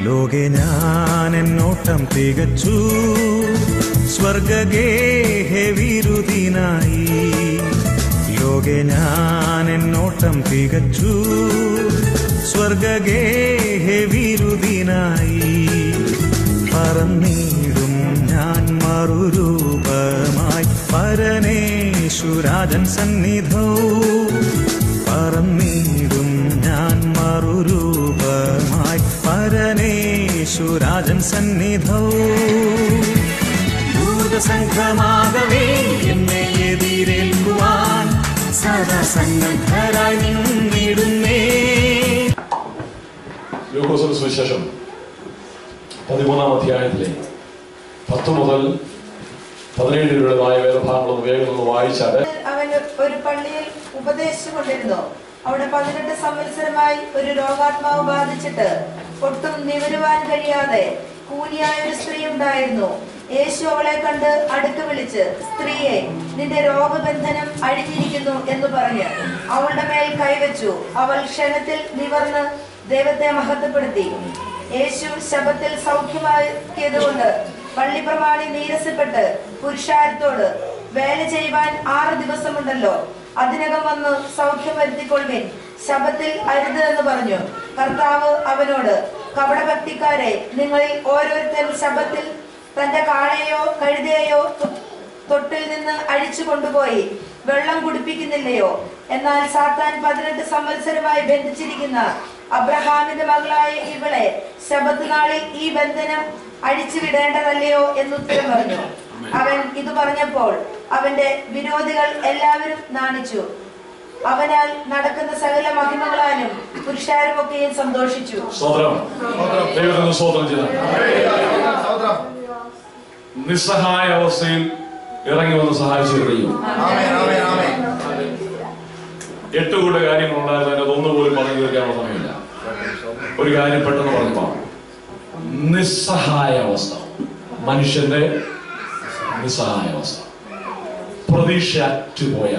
ലോകെ ഞാൻ എന്നോട്ടം തികച്ചു, സ്വർഗഗേഹെ വിരുദിനായി. ലോകെ ഞാൻ എന്നോട്ടം തികച്ചു, സ്വർഗഗേഹെ വിരുദിനായി. പറന്നിടും ഞാൻ മറുരൂപമായി പരനേശുരാജൻ സന്നിധൗ. പറന്നിടും ഞാൻ മറുരൂപമായി പരനേശുരാജൻ സന്നിധൗ. ദൂതസംഘമാകവേ എന്നെ എതിരേൽക്കുവാൻ സദാ സന്നദ്ധരായി നിന്നിടുന്നേ. ലൂക്കോസിന്റെ സുവിശേഷം 13-ാം അധ്യായത്തിലെ 10 മുതൽ 17 വരെയുള്ളതായ വേദഭാഗങ്ങളൊന്ന് വേഗം ഒന്ന് വായിച്ചാൽ. അവൻ ഒരു പള്ളിയിൽ ഉപദേശിച്ചുകൊണ്ടിരുന്നു. അവിടെ 18 സംവത്സരമായി ഒരു രോഗാത്മാവ് ബാധിച്ചിട്ട് ഒട്ടും നിവരുവാൻ കഴിയാതെ കൂനിയായ ഒരു സ്ത്രീ ഉണ്ടായിരുന്നു. യേശു അവളെ കണ്ട് അടുക്ക് വിളിച്ച്, സ്ത്രീയെ, നിന്റെ രോഗബന്ധനം അഴിഞ്ഞിരിക്കുന്നു എന്ന് പറഞ്ഞ് അവളുടെ മേൽ കൈവച്ചു. അവൾ ക്ഷണത്തിൽ നിവർന്ന് ദൈവത്തെ മഹത്വപ്പെടുത്തി. യേശു ശബ്ബത്തിൽ സൗഖ്യമാക്കിയതുകൊണ്ട് പള്ളിപ്രമാണി നീരസപ്പെട്ട് പുരുഷാരത്തോട്, വേല ചെയ്യുവാൻ 6 ദിവസമുണ്ടല്ലോ, അതിനകം വന്ന് സൗഖ്യം വരുത്തിക്കൊള്ളുവിൻ, ശബ്ബത്തിൽ അരുത് എന്ന് പറഞ്ഞു. കർത്താവ് അവനോട്, കപടഭക്തിക്കാരെ, നിങ്ങളിൽ ഓരോരുത്തരും ശബ്ബത്തിൽ തന്റെ കാളയെയോ കഴുതയെയോ തൊട്ടിൽ നിന്ന് അഴിച്ചു കൊണ്ടുപോയി വെള്ളം കുടിപ്പിക്കുന്നില്ലയോ? എന്നാൽ സാത്താൻ 18 സംവത്സരമായി ബന്ധിച്ചിരിക്കുന്ന അബ്രഹാമിന്റെ മകളായ ഇവളെ ശബ്ബത്ത് നാളിൽ ഈ ബന്ധനം അഴിച്ചു വിടേണ്ടതല്ലയോ എന്നുത്തരം പറഞ്ഞു. അവൻ ഇത് പറഞ്ഞപ്പോൾ അവന്റെ വിരോധികൾ എല്ലാവരും നാണിച്ചു. അവനാൽ നടക്കുന്ന സകല മഹിമകളാലും പുരുഷാരമൊക്കെയും സന്തോഷിച്ചു. നിസ്സഹായ അവസ്ഥയിൽ ഇറങ്ങി വന്ന് സഹായിച്ചു കഴിയും. 8 കൂട്ട കാര്യങ്ങളുണ്ടായിരുന്നു. അതിനകത്ത് ഒന്നുപോലും പറഞ്ഞു തീർക്കാനുള്ള സമയമില്ല. ഒരു കാര്യം പെട്ടെന്ന് പറഞ്ഞപ്പോ, നിസ്സഹായ അവസ്ഥ, മനുഷ്യന്റെ നിസ്സഹായ അവസ്ഥ, പ്രതീക്ഷ അറ്റുപോയ,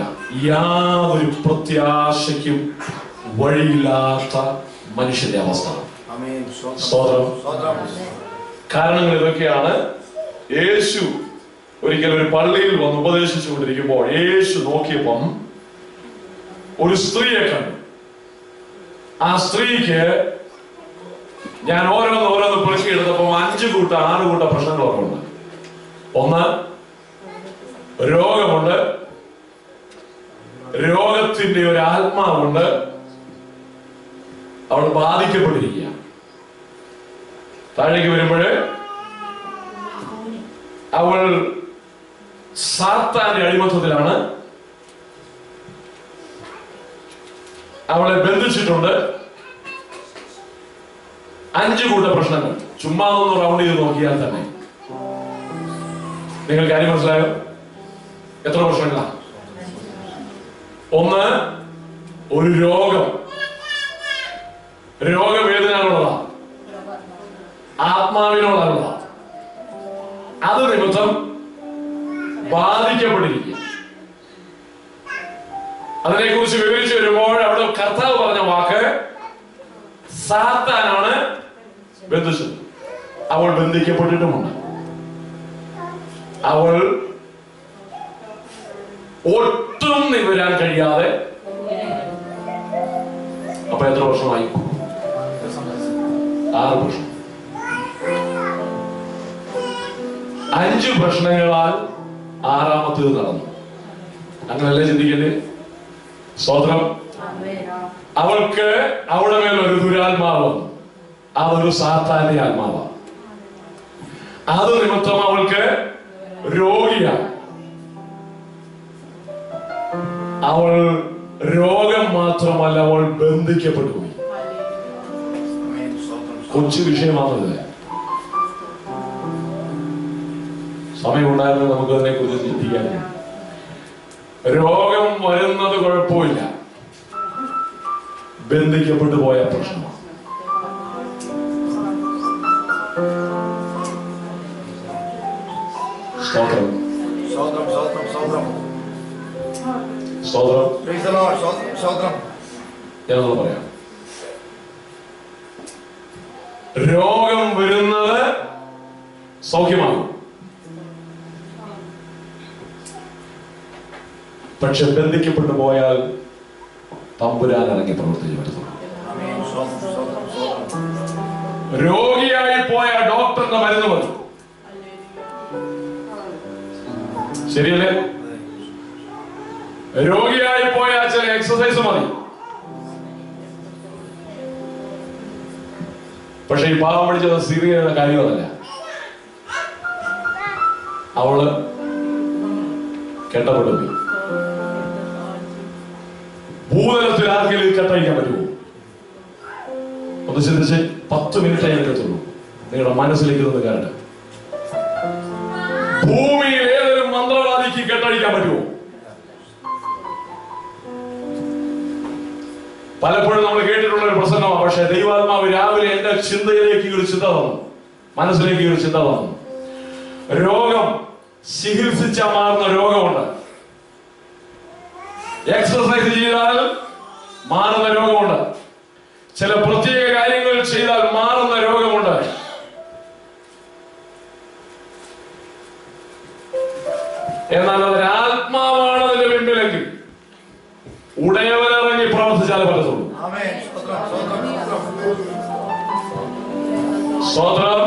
യാതൊരു പ്രത്യാശയ്ക്കും വഴിയില്ലാത്ത മനുഷ്യന്റെ അവസ്ഥ. സ്തോത്രം. കാരണങ്ങൾ ഇതൊക്കെയാണ്. യേശു ഒരിക്കൽ ഒരു പള്ളിയിൽ വന്ന് ഉപദേശിച്ചു കൊണ്ടിരിക്കുമ്പോൾ യേശു നോക്കിയപ്പം ഒരു സ്ത്രീയെ കണ്ടു. ആ സ്ത്രീക്ക് ഞാൻ ഓരോന്ന് പെറുക്കിയെടുത്തപ്പോൾ 5 കൂട്ട 6 കൂട്ട പ്രശ്നങ്ങളൊക്കെ ഉണ്ട്. ഒന്ന്, രോഗമുണ്ട്, രോഗത്തിന്റെ ഒരു ആത്മാവുണ്ട്, അവൾ ബാധിക്കപ്പെട്ടിരിക്കുക. താഴേക്ക് വരുമ്പോഴ് അവൾ സാത്താന്റെ അടിമത്തത്തിലാണ്. അവളെ ബന്ധിച്ചിട്ടുണ്ട്. 5 കൂട്ട പ്രശ്നങ്ങൾ. ചുമ്മാ ഒന്ന് റൗണ്ട് ചെയ്ത് നോക്കിയാൽ തന്നെ നിങ്ങൾ കാര്യം മനസ്സിലായോ? എത്ര പ്രശ്നങ്ങളാ? ഒന്ന്, ഒരു രോഗം. രോഗവേദനകളുള്ളതാ, ആത്മാവിനോടുള്ളതാ. അത് നിമിത്തം ബാധിക്കപ്പെട്ടിരിക്കുക. അതിനെക്കുറിച്ച് വിവരിച്ചു വരുമ്പോൾ അവിടെ കർത്താവ് പറഞ്ഞ വാക്ക് സാത്താനാണ് ബന്ധിച്ചത്. അവൾ ബന്ധിക്കപ്പെട്ടിട്ടുമുണ്ട്. അവൾ ഒട്ടും നിവരാൻ കഴിയാതെ. അപ്പൊ എത്ര വർഷമായി? 6 വർഷം. 5 പ്രശ്നങ്ങളാൽ 6ാമത്തേത് നടന്നു. അങ്ങനല്ലേ ചിന്തിക്കല്ലേ? സ്തോത്രം. അവൾക്ക് അവിടെ മേലൊരു ദുരാത്മാവ്, അതൊരു സാത്താന്റെ ആത്മാവാണ്. അത് നിമിത്തം അവൾക്ക് രോഗിയാണ്. അവൾ രോഗം മാത്രമല്ല, അവൾ ബന്ധിക്കപ്പെട്ടു പോയി. കൊച്ചു വിഷയമാണല്ലേ? സമയമുണ്ടായിരുന്നു നമുക്ക് അതിനെ കുറിച്ച് ചിന്തിക്കാൻ. രോഗം വരുന്നത് കുഴപ്പമില്ല, ബന്ധിക്കപ്പെട്ടു പോയ പ്രശ്നമാണ്. സ്തോത്രം. ഞാനൊന്ന് പറയാം. രോഗം വരുന്നത് സൗഖ്യമാകും. പക്ഷെ ബന്ധിക്കപ്പെട്ടു പോയാൽ തമ്പുരാൻ ഇറങ്ങി പ്രവർത്തിച്ചു പറ്റത്തുള്ളൂ. രോഗിയായി പോയ ഡോക്ടറിന്റെ മരുന്ന് മതി, ശരിയല്ലേ? രോഗിയായി പോയ ചില എക്സസൈസ് മതി. പക്ഷെ ഈ പാവം പിടിച്ചത് സിറിയയുടെ കാര്യമല്ല. അവള് കെട്ടപ്പെടുന്നു. ഭൂതലത്തിൽ ആർക്കെങ്കിലും കെട്ടഴിക്കാൻ പറ്റുമോ? ഒന്ന് ചിന്തിച്ച് 10 മിനിറ്റ് എടുക്കത്തുള്ളൂ. നിങ്ങളുടെ മനസ്സിലേക്ക് നിന്ന് കയറട്ടെ. ഭൂമിയിൽ ഏതൊരു മന്ത്രവാദിക്ക് കെട്ടഴിക്കാൻ പറ്റുമോ? പലപ്പോഴും നമ്മൾ കേട്ടിട്ടുള്ള ഒരു പ്രസംഗമാണ്. പക്ഷെ ദൈവാത്മാവ് രാവിലെ എന്റെ ചിന്തയിലേക്ക് ഒരു ചിന്ത തന്നു, മനസ്സിലേക്ക് ഒരു ചിന്ത തന്നു. രോഗം ചികിത്സിച്ച മാറുന്ന രോഗമുണ്ട്, എക്സസൈസ് ചെയ്താൽ മാറുന്ന രോഗമുണ്ട്, ചില പ്രത്യേക കാര്യങ്ങൾ ചെയ്താൽ മാറുന്ന രോഗമുണ്ട്. എന്നാൽ അതൊരു ആത്മാവാണ് അതിന്റെ പിൻപിലെങ്കിൽ ഉടയവനിറങ്ങി പ്രവർത്തിച്ചാലേ പറ്റത്തുള്ളൂ. സ്തോത്രം.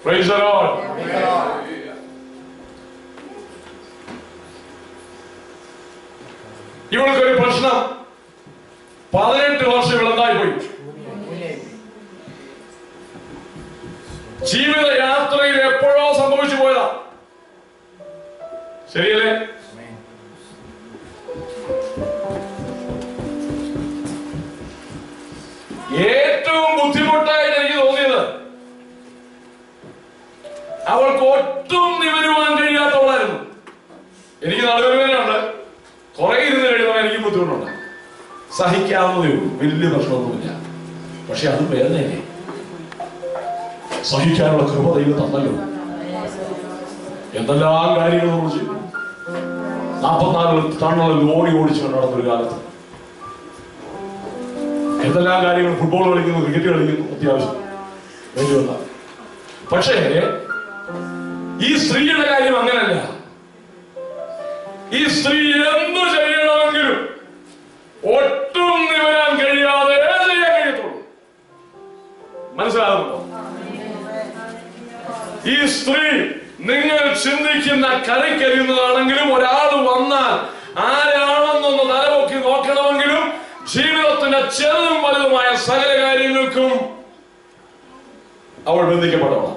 Praise the Lord. ഇവൾക്കൊരു പ്രശ്നം. 18 വർഷം ഇവളെന്തായി പോയി? ജീവിത യാത്രയിൽ എപ്പോഴോ സംഭവിച്ചു പോയതാ, ശരിയല്ലേ? ഏറ്റവും ബുദ്ധിമുട്ടായിട്ട് എനിക്ക് തോന്നിയത് അവൾക്ക് ഒട്ടും നിവരുവാൻ കഴിയാത്തവളായിരുന്നു. എനിക്ക് നടുവേദനയുണ്ട്, കുറെ ഇരുന്ന് കഴിയുമ്പോൾ എനിക്ക് ബുദ്ധിമുട്ടുണ്ട്, സഹിക്കാവുന്നതേ ഉള്ളൂ, വലിയ പ്രശ്നമൊന്നുമില്ല. പക്ഷെ അത് വേദനയല്ലേ? സഹിക്കാനുള്ള കൃപ ദൈവം തന്നല്ലോ. എന്തെല്ലാം കാര്യങ്ങൾ നമ്മൾ ചെയ്തു. 44 ടണ്ണുള്ള ലോറി ഓടിച്ചു നടന്നൊരു കാലത്ത് എന്തെല്ലാം കാര്യങ്ങൾ, ഫുട്ബോൾ കളിക്കുന്നു, ക്രിക്കറ്റ് കളിക്കുന്നു, അത്യാവശ്യം വേണ്ടിവന്ന. പക്ഷേ ഈ സ്ത്രീയുടെ കാര്യം അങ്ങനല്ല. ഈ സ്ത്രീ എന്തു ചെയ്യണമെങ്കിലും ഒട്ടും നിവരാൻ കഴിയാതെ ചെയ്യാൻ കഴിയത്തുള്ളൂ. മനസ്സിലാകുന്നുണ്ടോ? ഈ സ്ത്രീ നിങ്ങൾ ചിന്തിക്കുന്ന കരയ്ക്കരിയുന്നതാണെങ്കിലും ഒരാൾ വന്നാൽ ആരാണെന്നൊന്ന് തലപൊക്കി നോക്കണമെങ്കിലും ജീവിതത്തിന്റെ ചെറുതും വലുതുമായ സകല കാര്യങ്ങൾക്കും അവൾ ബന്ധിക്കപ്പെടണം.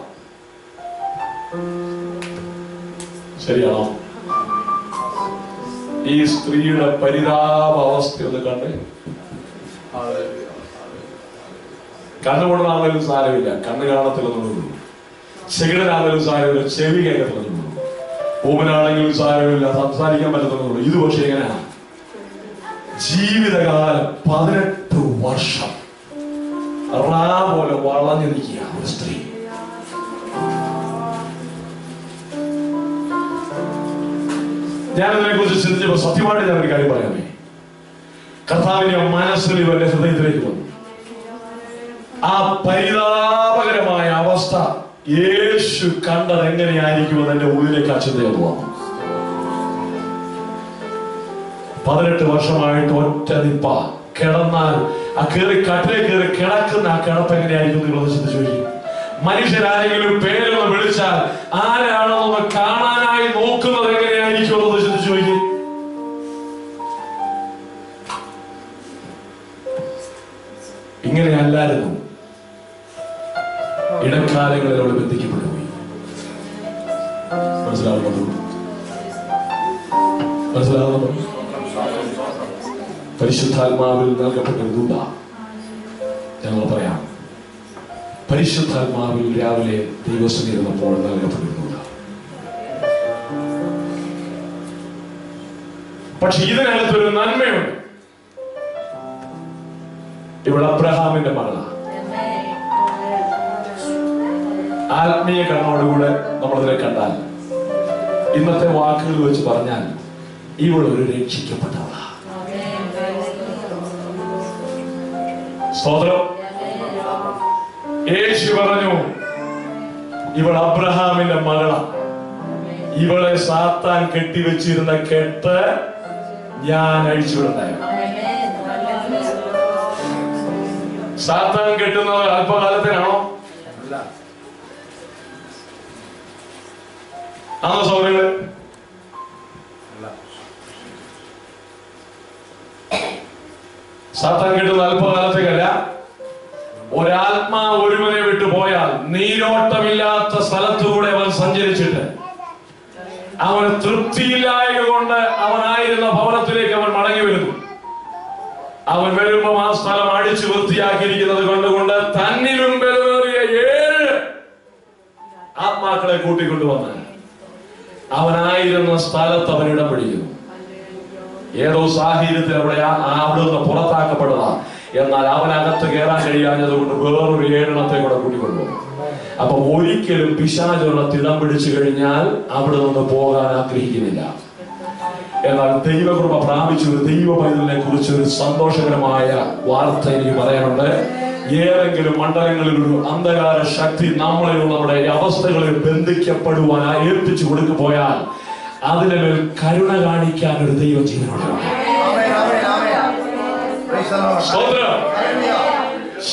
ശരിയാണോ? ഈ സ്ത്രീയുടെ പരിതാപ അവസ്ഥ ഒന്ന് കണ്ടേ. കണ്ണുകൊണ്ടാണെങ്കിലും സാരമില്ല, കണ്ണ് കാണത്തില്ലെന്നുള്ളൂ. ചെകിടനാണെങ്കിലും സാരമില്ല, ചെവി കേൾക്കത്തില്ലെന്നുള്ളൂ. പൂവനാണെങ്കിലും സാരമില്ല, സംസാരിക്കാൻ പറ്റത്തുള്ളൂ. ഇത് പക്ഷേ എങ്ങനെയാണ്? ജീവിതകാലം 18 വർഷം പോലെ വളഞ്ഞു നിൽക്കുക ഒരു സ്ത്രീ. ഞാനിതിനെ കുറിച്ച് ചിന്തിച്ചപ്പോ സത്യമായിട്ട് ഞാനൊരു കാര്യം പറയാമേ. കർത്താവിന്റെ മനസ്സിൽ ഇവന്റെ ഹൃദയത്തിലേക്ക് വന്നു. ആ പരിതാപകരമായ അവസ്ഥ യേശു കണ്ടത് എങ്ങനെയായിരിക്കുമെന്ന് എന്റെ ഉള്ളിലേക്ക് ആ ചിന്തയൊന്ന് വന്നു. 18 വർഷമായിട്ട് ഒറ്റ നിപ്പ കിടന്നാൽ ആ കട്ടിലേ കയറി കിടക്കുന്ന ആ കിടപ്പ് എങ്ങനെയായിരിക്കും നിങ്ങളൊന്ന് ചിന്തിച്ചു ചോദിക്കും. മനുഷ്യരാരെങ്കിലും പേരൊന്ന് വിളിച്ചാൽ ആരാണെന്നൊന്ന് കാണാനായി നോക്കുന്നത് എങ്ങനെയായിരിക്കും എന്നൊന്ന് ചിന്തിച്ചു ചോദിക്കും. ഇങ്ങനെയല്ലായിരുന്നു ഇടക്കാലങ്ങളിൽ അവൾ ബന്ധിക്കപ്പെട്ടു പോയി. മനസ്സിലാവുന്നു? പരിശുദ്ധാത്മാവിൽ നൽകപ്പെട്ടിരുന്നില്ല. ഞങ്ങൾ പറയാം, പരിശുദ്ധാത്മാവിൽ രാവിലെ ദൈവസന്നിധിയിരുന്നപ്പോൾ നൽകപ്പെട്ടിരുന്നില്ല. പക്ഷെ ഇതിനകത്തൊരു നന്മയുണ്ട്. ഇവിടെ അബ്രഹാമിന്റെ മകളാണ്. ആത്മീയ കണ്ണോടുകൂടെ നമ്മളതിനെ കണ്ടാൽ, ഇന്നത്തെ വാക്കുകൾ വെച്ച് പറഞ്ഞാൽ, ഇവളൊരു രക്ഷിക്കപ്പെട്ടവളാ. സ്തോത്രം. യേശു പറഞ്ഞു, ഇവൾ അബ്രഹാമിന്റെ മകളാ, ഇവളെ സാത്താൻ കെട്ടിവെച്ചിരുന്ന കെട്ട് ഞാൻ അഴിച്ചുവിടുന്നായിരുന്നു. സാത്താൻ കെട്ടുന്നത് അല്പകാലത്തിനാണോ? ആണോ സൗകര്യങ്ങള്? സാത്താൻ കെട്ടുന്നത് അല്പകാലത്തേക്കല്ല. ഒരാത്മാവ് ഒരുവനെ വിട്ടു പോയാൽ നീരോട്ടമില്ലാത്ത സ്ഥലത്തുകൂടെ അവൻ സഞ്ചരിച്ചിട്ട് അവന് തൃപ്തിയില്ലായക കൊണ്ട് അവനായിരുന്ന ഭവനത്തിലേക്ക് അവൻ മടങ്ങി വരുന്നു. അവൻ വരുമ്പോ ആ സ്ഥലം അടിച്ചു വൃത്തിയാക്കിയിരിക്കുന്നത് കണ്ടുകൊണ്ട് തന്നിലും ബലമേറിയ 7 ആത്മാക്കളെ കൂട്ടിക്കൊണ്ടുവന്ന് അവനായിരുന്ന സ്ഥലത്ത് അവൻ ഇടം പിടിക്കുന്നു. ഏതോ സാഹചര്യത്തിൽ അവിടെ നിന്ന് പുറത്താക്കപ്പെട്ടതാ. എന്നാൽ അവനകത്ത് കയറാൻ കഴിയാഞ്ഞത് കൊണ്ട് വേറൊരു 7 കൂടെ കൂട്ടിക്കൊണ്ടുപോകും. അപ്പൊ ഒരിക്കലും പിശാചുള്ളത്ത് ഇടം പിടിച്ചു കഴിഞ്ഞാൽ അവിടെ നിന്ന് പോകാൻ ആഗ്രഹിക്കുന്നില്ല. എന്നാൽ ദൈവകൃപ പ്രാപിച്ച ഒരു ദൈവ പൈതലിനെ കുറിച്ച് ഒരു സന്തോഷകരമായ വാർത്ത എനിക്ക് പറയാനുണ്ട്. ഏതെങ്കിലും മണ്ഡലങ്ങളിൽ ഒരു അന്ധകാര ശക്തി നമ്മളിലുള്ള നമ്മുടെ അവസ്ഥകളിൽ ബന്ധിക്കപ്പെടുവാനായി ഏൽപ്പിച്ചു കൊടുക്കു പോയാൽ അതിനെ മേൽ കരുണ കാണിക്കാൻ ഒരു ദൈവ ജീവനോടെ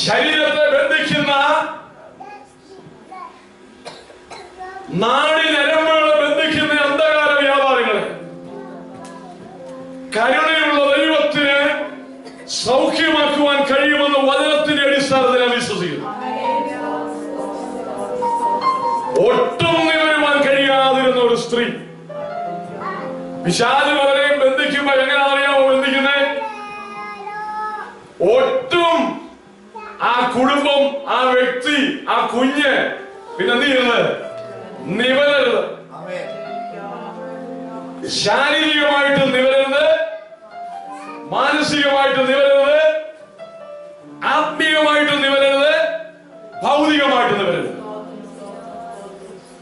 ശരീരത്തെ ബന്ധിക്കുന്ന നാടി നരമ്പുകളെ ബന്ധിക്കുന്ന അന്ധകാര വ്യാപാരങ്ങളെ കരുണയുള്ള ദൈവത്തിന് സൗഖ്യമാക്കുവാൻ കഴിയുമെന്ന് വചനത്തിന്റെ അടിസ്ഥാനത്തിൽ ഞാൻ വിശ്വസിക്കുന്നു. ഒട്ടും നിവരുവാൻ കഴിയാതിരുന്ന ഒരു സ്ത്രീ പിശാച് പലരെയും ബന്ധിക്കുമ്പോ എങ്ങനെ അറിയാമോ ബന്ധിക്കുന്നേ? ഒട്ടും ആ കുടുംബം, ആ വ്യക്തി, ആ കുഞ്ഞ് പിന്നെ എന്ത് ചെയ്യരുത്? നിവരരുത്. ശാരീരികമായിട്ട് നിവരരുത്, മാനസികമായിട്ട് നിവരരുത്, ആത്മീയമായിട്ട് നിവരരുത്, ഭൗതികമായിട്ട് നിവരരുത്.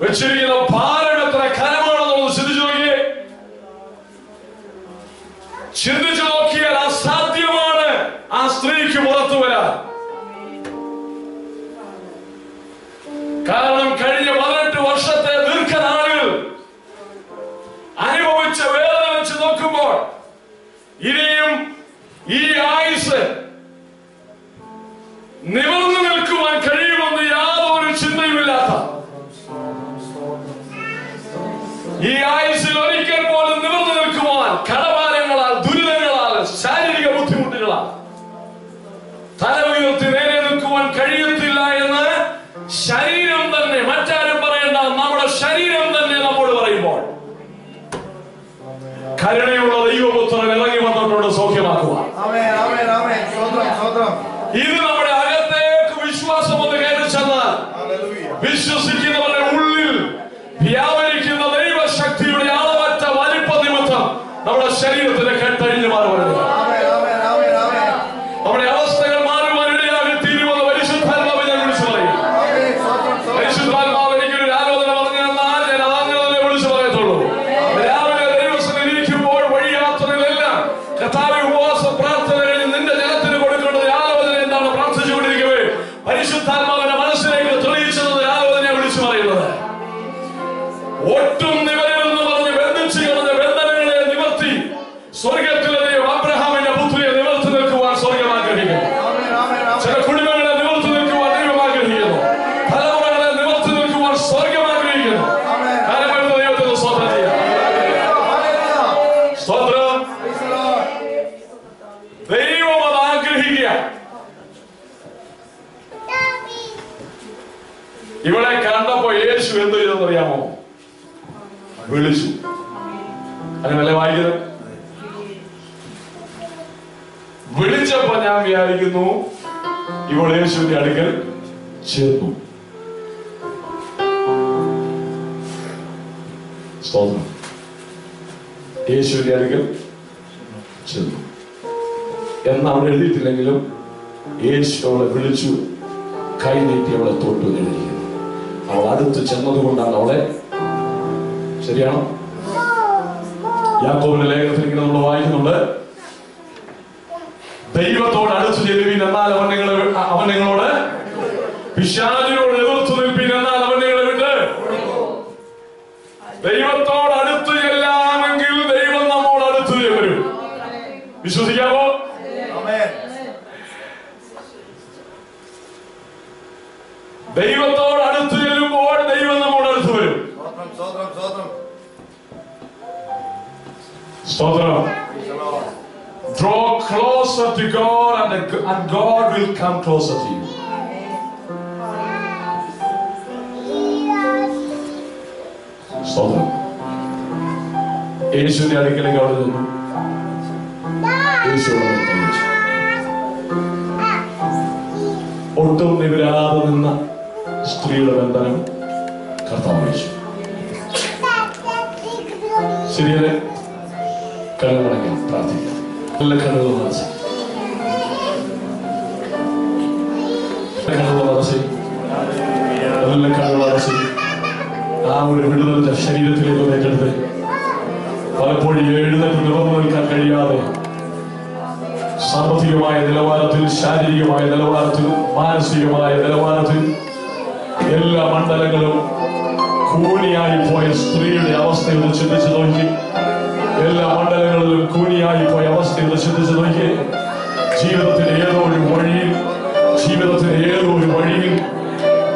വെച്ചിരിക്കുന്ന ഭാരം എത്ര ഖരമാണെന്നുള്ളത് ചിന്തിച്ചു നോക്കിയേ. ചിന്തിച്ചു നോക്കിയാൽ അസാധ്യമാണ് ആ സ്ത്രീക്ക് പുറത്തു വരാൻ. കാരണം കഴിഞ്ഞ 18 വർഷത്തെ ദീർഘനാളുകൾ അനുഭവിച്ച വേദന വെച്ച് നോക്കുമ്പോൾ ഇനിയും ഈ ആയുസ് നിവർന്നു നിൽക്കുവാൻ കഴിയുമെന്ന് യാതൊരു ചിന്തയുമില്ലാത്ത, ഈ ആയുസിൽ ഒരിക്കൽ പോലും നിവർന്നു നിൽക്കുവാൻ കടഭാരങ്ങളാൽ, ദുരിതങ്ങളാൽ, ശാരീരിക ബുദ്ധിമുട്ടുകളാൽ തല ഉയർത്തി നേരെ നിൽക്കുവാൻ കഴിയത്തില്ല എന്ന് ശരീരം തന്നെ, മറ്റാരും പറയേണ്ട, നമ്മുടെ ശരീരം തന്നെ നമ്മോട് പറയുമ്പോൾ കരുണയുള്ള ദൈവപുത്രൻ ഇറങ്ങി വന്നിട്ടുണ്ട് സൗഖ്യമാക്കുവാൻ. ഇത് നമ്മുടെ അകത്തേക്ക് വിശ്വാസം ഒന്ന് കയറി ചെന്നാൽ വിശ്വസിക്കുന്നവരുടെ ഉള്ളിൽ വ്യാപരിക്കുന്ന ദൈവശക്തിയുടെ അളവറ്റ വലിപ്പ നിമിത്തം നമ്മുടെ ശരീരത്തിന് കെട്ടഴിഞ്ഞു മാറുവാനുണ്ട്. നമ്മുടെ അവസ്ഥകൾ മാറുവാൻ ഇടയാകി തീരുമെന്ന് പരിശുദ്ധാത്മാവ് ഞാൻ വിളിച്ചു പറയും. പരിശുദ്ധാത്മാവ് എനിക്കൊരു ആലോചന പറഞ്ഞു തന്നാൽ ഞാൻ അങ്ങനെ വിളിച്ചു പറയത്തുള്ളൂ. രാവിലെ ദൈവസ്ഥയിൽ ഇരിക്കുമ്പോൾ വഴിയാത്രകളെല്ലാം കർത്താവേ ഉപവാസ പ്രാർത്ഥനകളിൽ നിന്റെ ജനത്തിന് കൊടുക്കേണ്ടത് ആലോചന എന്താണ് പ്രാർത്ഥിച്ചുകൊണ്ടിരിക്കവേ പരിശുദ്ധാത്മാവിന്റെ മനസ്സിലേക്ക് തെളിയിച്ചത് ആലോചന വിളിച്ചു പറയുന്നത്. ഒട്ടും നിവരെന്ന് പറഞ്ഞ് ബന്ധിച്ചു കളഞ്ഞ ബന്ധനങ്ങളെ നിവർത്തി സ്വർഗത്തിലെ ദൈവം അബ്രഹാമിന്റെ പുത്രിയെ നിവർത്തി നിൽക്കുവാൻ സ്വർഗം ആഗ്രഹിക്കുന്നു. ചില കുടുംബങ്ങളെ നിവർത്തി നിൽക്കുവാൻ ദൈവം ആഗ്രഹിക്കുന്നു. തലമുറകളെ നിവർത്തി നിൽക്കുവാൻ സ്വർഗം ആഗ്രഹിക്കുന്നു. കാലമെടുത്ത ദൈവത്തിന് സ്തോത്രം ചെയ്യാം. സ്തോത്രം. ദൈവം അത് ആഗ്രഹിക്കുക. ഇവിടെ കണ്ടപ്പോ യേശു എന്ത് ചെയ്തെന്നറിയാമോ? വിളിച്ചു. അങ്ങനല്ലേ വായിക്കുന്നത്? വിളിച്ചപ്പോ ഞാൻ വിചാരിക്കുന്നു ഇവൾ യേശുവിന്റെ അടുക്കൽ ചേർന്നു. സ്തോത്രം. യേശുവിന്റെ അടുക്കൽ ചെന്നു എന്ന് അവിടെ എഴുതിയിട്ടില്ലെങ്കിലും യേശു അവളെ വിളിച്ചു, കൈ നീട്ടി അവളെ തൊട്ടു എഴുതിയിരിക്കുന്നു. അവൾ അടുത്ത് ചെന്നതുകൊണ്ടാണ് അവളെ. ശരിയാണോ? യാക്കോബിന്റെ ലേഖനത്തിൽ ഇങ്ങനെ നമ്മൾ വായിക്കുന്നുണ്ട്, ദൈവത്തോട് അടുത്തു ചെല്ലുവിൻ എന്നാൽ അവൻ നിങ്ങളോട് പിശാചിനോട് എതിർത്ത് നിൽപ്പിൻ, എന്നാൽ അവൻ നിങ്ങളെ വിട്ട്. ദൈവത്തോട് അടുത്ത് ചെല്ലാമെങ്കിൽ ദൈവം നമ്മോട് അടുത്ത് വരും. വിശ്വസിക്കാമോ? ദൈവത്തോട് അടുത്ത് ചെല്ലുമ്പോൾ ദൈവം നമ്മോട് അടുത്ത് വരും. സ്തോത്രം. Draw closer to God and God will come closer to you. സ്തോത്രം. യേശുവിന്റെ അടുക്കലേക്ക് അവിടെ നിന്നു. യേശുവോട് കൈവച്ചു. ഒട്ടും നിവരാതെ നിന്ന സ്ത്രീയുടെ ബന്ധനം കർത്താവ് യേശു. ശരിയല്ലേ? കണ്ണുകളടയ്ക്കാം, പ്രാർത്ഥിക്കാം. നല്ല കണ്ണുകൾ മനസ്സിൽ നല്ല കണ്ണുകൾ മനസ്സിൽ ആ ഒരു വിടുതൽ ശരീരത്തിലേക്ക് ഏറ്റെടുത്ത് പലപ്പോഴും എഴുന്നേറ്റ് നിവർന്നു നിൽക്കാൻ കഴിയാതെ സാമ്പത്തികമായ നിലവാരത്തിൽ, ശാരീരികമായ നിലവാരത്തിൽ, മാനസികമായ നിലവാരത്തിൽ എല്ലാ മണ്ഡലങ്ങളും കൂനിയായി പോയ സ്ത്രീയുടെ അവസ്ഥയൊന്ന് ചിന്തിച്ചു നോക്കി. എല്ലാ മണ്ഡലങ്ങളിലും കൂനിയായി പോയ അവസ്ഥയൊന്ന് ചിന്തിച്ചു നോക്കി. ജീവിതത്തിന്റെ ഏതോ ഒരു വഴിയിൽ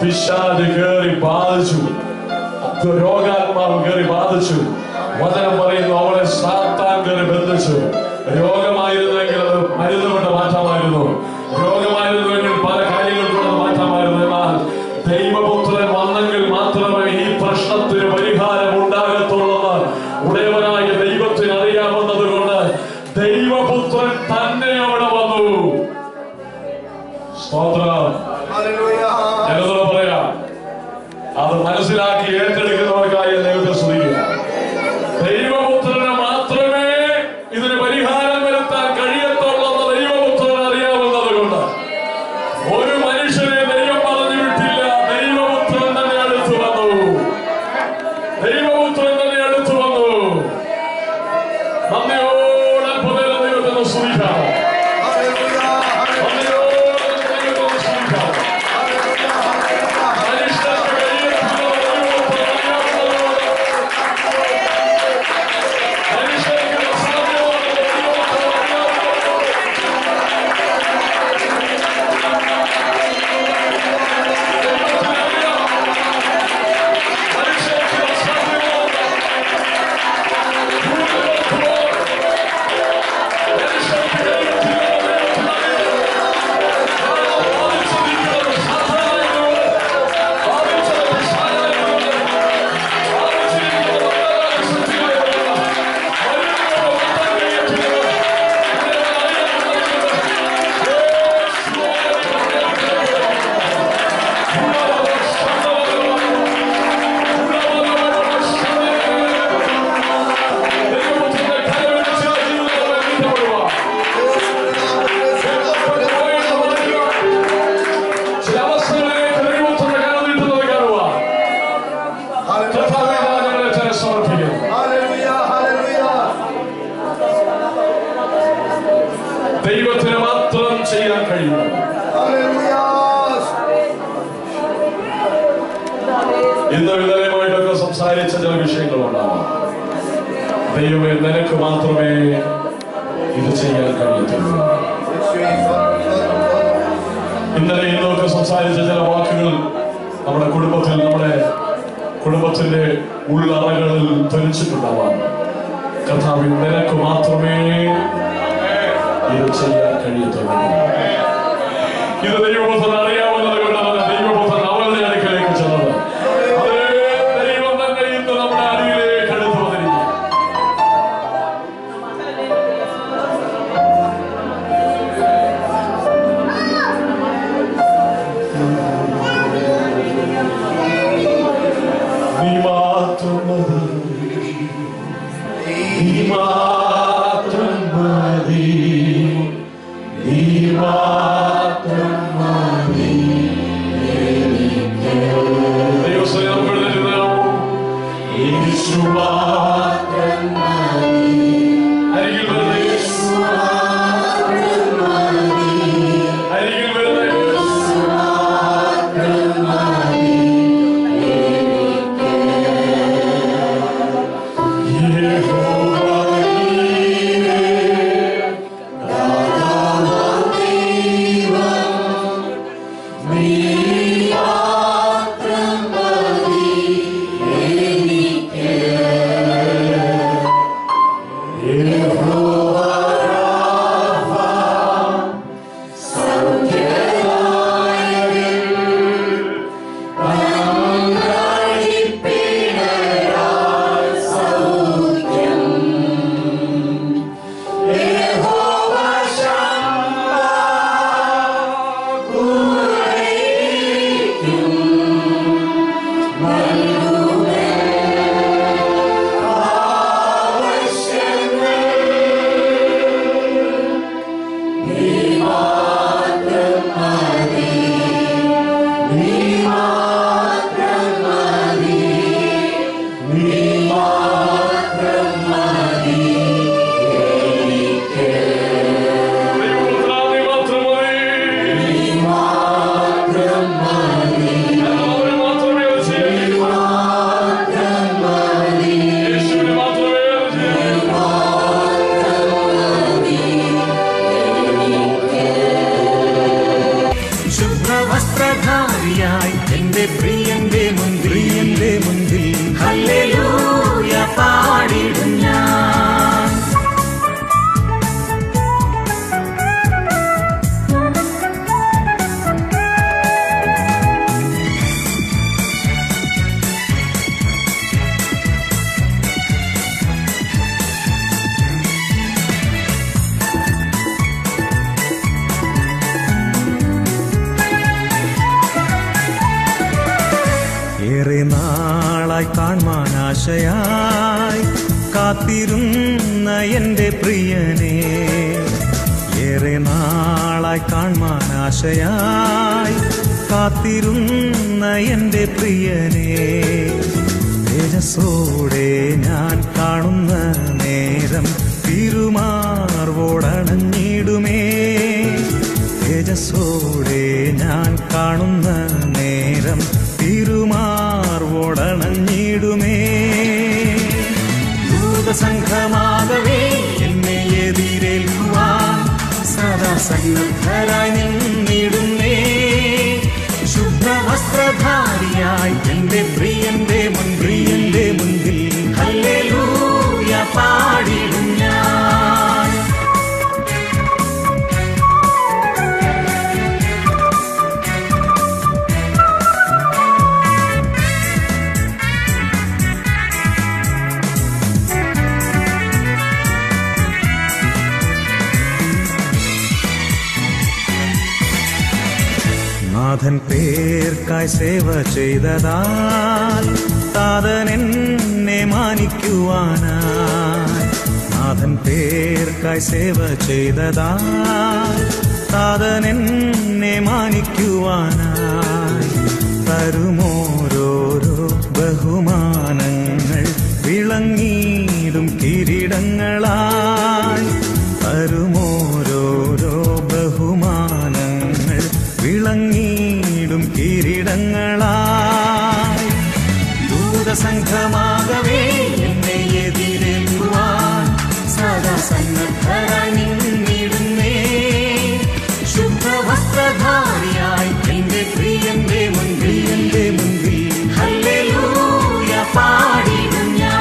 പിശാച് കയറി ബാധിച്ചു, രോഗാത്മാവ് കയറി ബാധിച്ചു. വചനം പറയുന്നു അവളെ സാത്താൻ കയറി ബന്ധിച്ചു. രോഗമായിരുന്നെങ്കിൽ അത് മരുന്ന് കൊണ്ട് മാറ്റാമായിരുന്നു. രോഗമായിരുന്നുവെങ്കിൽ പല കാര്യങ്ങൾ കൊണ്ട് മാറ്റാമായിരുന്നു. എന്നാൽ ദൈവപുത്രൻ വന്നെങ്കിൽ മാത്രമേ ഈ പ്രശ്നത്തിന് പരിഹാരം ഉണ്ടാകത്തുള്ളൂ. ഉടയവനായ ദൈവത്തിന് അറിയാവുന്നത് കൊണ്ട് ദൈവപുത്രൻ തന്നെ അവിടെ വന്നു. സ്തോത്രം. എന്നോട് പറയാം, അത് മനസ്സിലാക്കി ഏറ്റെടുക്കുന്നവർക്കായി ദൈവത്തെ സ്തുതിക്കുക. ദൈവപുത്രനെ മാത്രമേ ഇതിന് പരിഹാരം വരുത്താൻ കഴിയത്തുള്ളൂ. ദൈവപുത്രൻ അറിയാവുന്നത് കൊണ്ട് ഒരു മനുഷ്യനെ ദൈവം പറഞ്ഞു വിട്ടില്ല. ദൈവപുത്രൻ തന്നെ അടുത്തു വന്നു. ദൈവപുത്രൻ തന്നെ അടുത്തു വന്നു. നന്ദിയോടെ അത്ഭുതം ദൈവത്തെ സ്തുതിക്കാം. ദൈവത്തിന് മാത്രം ചെയ്യാൻ കഴിയും. ഇന്ന് വിദഗ്ധമായിട്ടൊക്കെ സംസാരിച്ച ചില വിഷയങ്ങളുണ്ടാവാം. ദൈവമേ, നിനക്ക് മാത്രമേ ഇത് ചെയ്യാൻ കഴിയത്തുള്ളൂ. ഇന്നലെ ഇന്നൊക്കെ സംസാരിച്ച ചില വാക്കുകൾ നമ്മുടെ കുടുംബത്തിന്റെ ഉള്ളറകളിൽ ധരിച്ചിട്ടുണ്ടാവാം. കർത്താവേ, നിനക്ക് മാത്രമേ ഇത് ചെയ്യാൻ കഴിയത്തുള്ളൂ. ഇത് ദൈവപുത്രൻ അറിയാവുന്നത് കൊണ്ടാണ് ദൈവപുത്രൻ അവളുടെ അടുക്കലേക്ക് ചെന്നത്. അതേ ദൈവം തന്നെ ഇന്ന് നമ്മുടെ അടിയിലേക്ക് അടുത്ത് വന്നിരിക്കും. നീ മാത്രം മതി, നീ മാത്രം മതി, നീ മാത്രം മതി. വസ്ത്രധാരിയായി എന്റെ പ്രിയന്റെ മുൻപിൽ ഹല്ലേലൂയ പാടിടും ഞാൻ. ഏറെ നാളായി കാണാൻ ആശയായി കാത്തിരുന്ന എന്റെ പ്രിയനെ, ഏറെ നാളായി കാണാൻ ആശയായി കാത്തിരുന്ന എന്റെ പ്രിയനെ, തേജസ്സോടെ ഞാൻ കാണുന്ന നേരം തിരുമാർവോടണഞ്ഞിടുമേ, തേജസ്സോടെ ഞാൻ കാണുന്ന നേരം തിരുമാർവോടണഞ്ഞിടുമേ. ദൂതസംഘമാകവേ എന്നെ എതിരേൽക്കുവാൻ സദാ സന്നദ്ധരായി നിന്നിടുന്നേ. ശുദ്ധവസ്ത്രധാരിയായി എന്റെ പ്രിയന്റെ മുൻപിൽ ഹല്ലേലൂയ പാടിടും ഞാൻ. നാഥൻ പേർക്കായി സേവ ചെയ്തതാൽ താതൻ എന്നെ മാനിക്കുവാനായി, നാഥൻ പേർക്കായി സേവ ചെയ്തതാൽ താതൻ എന്നെ മാനിക്കുവാനായി, തരുമോരോരോ ബഹുമാനങ്ങൾ വിളങ്ങിയിടും കിരീടങ്ങളായി, തരുമോരോരോ ബഹുമാനങ്ങൾ വിളങ്ങിയിടും കിരീടങ്ങളായി. ദൂതസംഘമാകവേ എന്നെ എതിരേൽക്കുവാൻ സദാ സന്നദ്ധരായി നിന്നിടുന്നേ. ശുദ്ധവസ്ത്രധാരിയായി എന്റെ പ്രിയന്റെ മുൻപിൽ ഹല്ലേലൂയ പാടിടും ഞാൻ.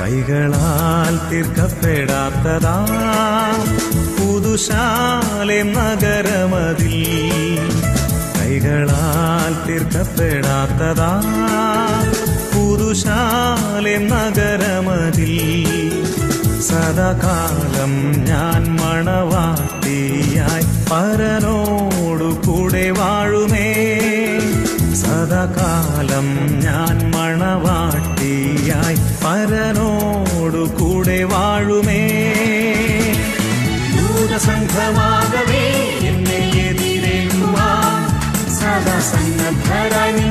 കൈകളാൽ തീർക്കപ്പെടാത്തതാ പുതുശാലേം നഗരമതിൽ, കൈകളാൽ തീർക്കപ്പെടാത്തതാ പുതുശാലേം നഗരമതിൽ, സദാകാലം ഞാൻ മണവാട്ടിയായി പരനോടു കൂടെ വാഴുമേ, സദാകാലം ഞാൻ മണവാട്ടിയായി പരനോടു കൂടെ വാഴുമേ. ദൂതസംഘമാകവേ എന്നെ എതിരേൽക്കുവാൻ സദാ സന്നദ്ധരായി